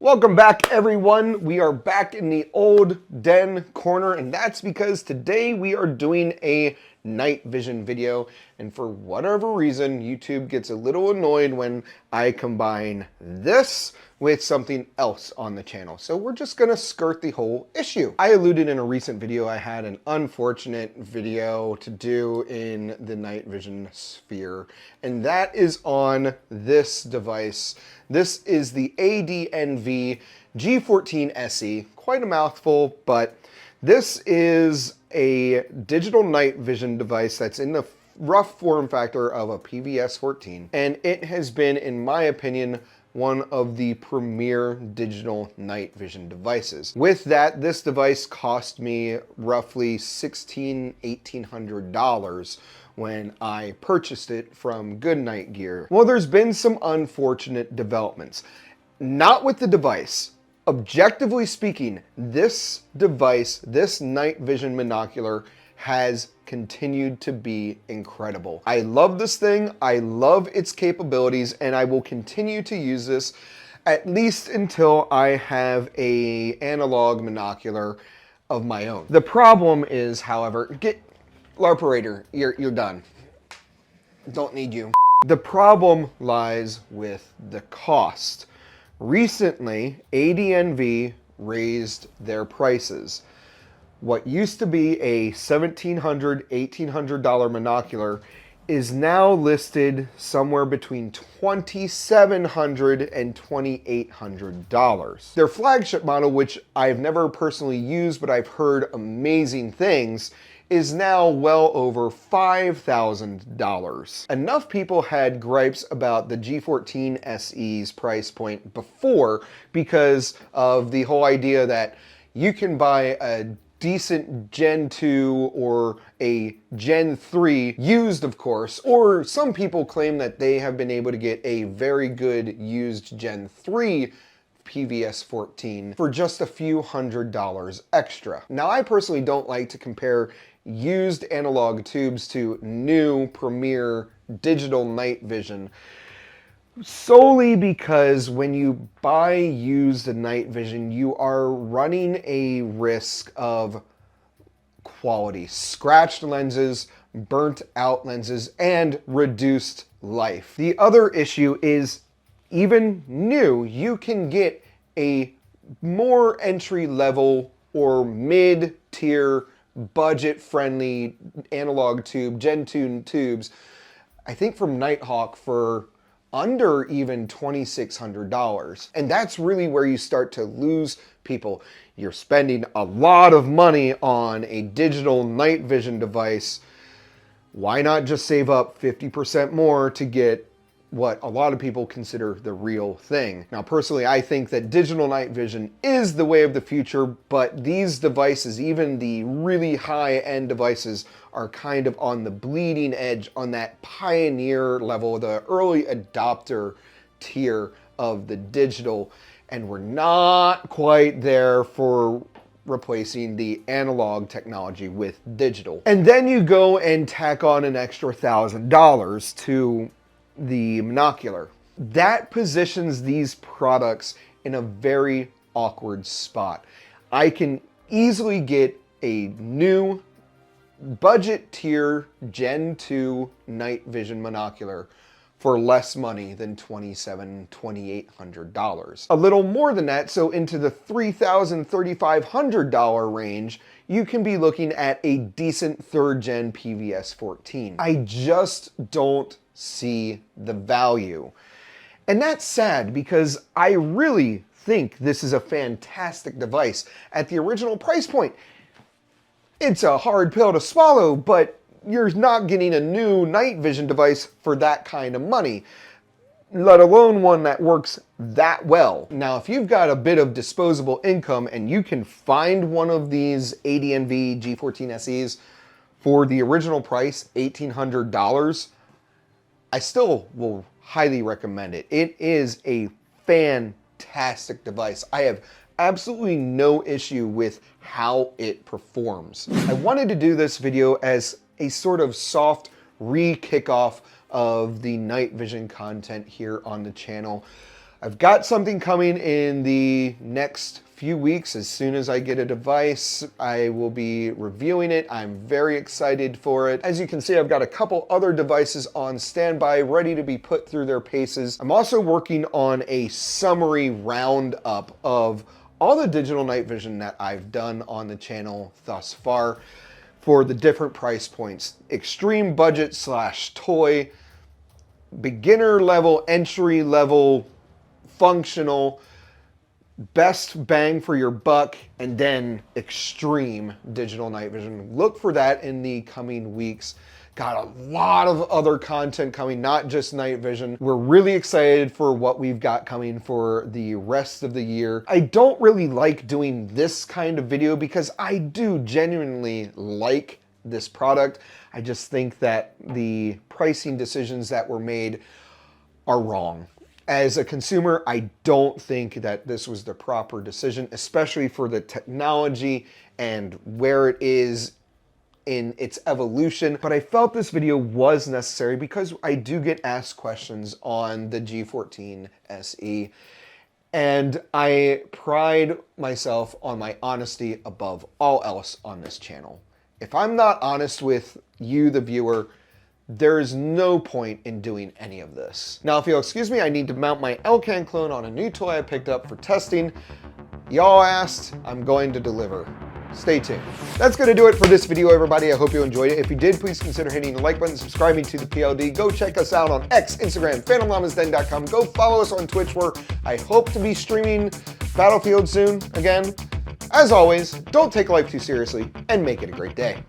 Welcome back, everyone. We are back in the old den corner, and that's because today we are doing a night vision video, and for whatever reason, YouTube gets a little annoyed when I combine this with something else on the channel. So we're just gonna skirt the whole issue. I alluded in a recent video I had an unfortunate video to do in the night vision sphere, and that is on this device. This is the ADNV G14SE, quite a mouthful, but this is a digital night vision device that's in the rough form factor of a PVS-14, and it has been, in my opinion, one of the premier digital night vision devices. With that, this device cost me roughly $1,800 when I purchased it from Good Night Gear. Well, there's been some unfortunate developments. Not with the device. Objectively speaking, this device, this night vision monocular, has continued to be incredible. I love this thing, I love its capabilities, and I will continue to use this at least until I have an analog monocular of my own. The problem is, however, LARPerator, you're done. Don't need you. The problem lies with the cost. Recently, ADNV raised their prices. What used to be a $1,700, $1,800 monocular is now listed somewhere between $2,700 and $2,800. Their flagship model, which I've never personally used, but I've heard amazing things, is now well over $5,000. Enough people had gripes about the G14SE's price point before because of the whole idea that you can buy a decent Gen 2 or a Gen 3, used of course, or some people claim that they have been able to get a very good used Gen 3 PVS-14 for just a few $100s extra. Now, I personally don't like to compare used analog tubes to new premier digital night vision, solely because when you buy used night vision, you are running a risk of quality. Scratched lenses, burnt out lenses, and reduced life. The other issue is, even new, you can get a more entry-level or mid-tier budget-friendly analog tube, Gen 2 tubes, I think from Nighthawk for under even $2,600. And that's really where you start to lose people. You're spending a lot of money on a digital night vision device. Why not just save up 50% more to get what a lot of people consider the real thing? Now, personally, I think that digital night vision is the way of the future, but these devices, even the really high-end devices, are kind of on the bleeding edge, on that pioneer level, the early adopter tier of the digital, and we're not quite there for replacing the analog technology with digital. And then you go and tack on an extra $1,000 to the monocular. That positions these products in a very awkward spot. I can easily get a new budget tier Gen 2 night vision monocular for less money than $2,700, $2,800. A little more than that, so into the $3,000, $3,500 range, you can be looking at a decent third gen PVS-14. I just don't see the value. And that's sad because I really think this is a fantastic device. At the original price point, it's a hard pill to swallow, but you're not getting a new night vision device for that kind of money, let alone one that works that well. Now, if you've got a bit of disposable income and you can find one of these ADNV G14SEs for the original price, $1,800, I still will highly recommend it. It is a fantastic device. I have absolutely no issue with how it performs. I wanted to do this video as a sort of soft re-kickoff of the night vision content here on the channel. I've got something coming in the next few weeks. As soon as I get a device, I will be reviewing it. I'm very excited for it. As you can see, I've got a couple other devices on standby, ready to be put through their paces. I'm also working on a summary roundup of all the digital night vision that I've done on the channel thus far for the different price points. Extreme budget / toy, beginner level, entry level, functional, best bang for your buck, and then extreme digital night vision. Look for that in the coming weeks. Got a lot of other content coming, not just night vision. We're really excited for what we've got coming for the rest of the year. I don't really like doing this kind of video because I do genuinely like this product. I just think that the pricing decisions that were made are wrong. As a consumer, I don't think that this was the proper decision, especially for the technology and where it is in its evolution. But I felt this video was necessary because I do get asked questions on the G14 SE, and I pride myself on my honesty above all else on this channel. If I'm not honest with you, the viewer, there's no point in doing any of this. Now, if you'll excuse me, I need to mount my Elcan clone on a new toy I picked up for testing. Y'all asked, I'm going to deliver. Stay tuned. That's going to do it for this video, everybody. I hope you enjoyed it. If you did, please consider hitting the like button, subscribing to the PLD. Go check us out on X, Instagram, phantomllamasden.com. Go follow us on Twitch, where I hope to be streaming Battlefield soon again. As always, don't take life too seriously and make it a great day.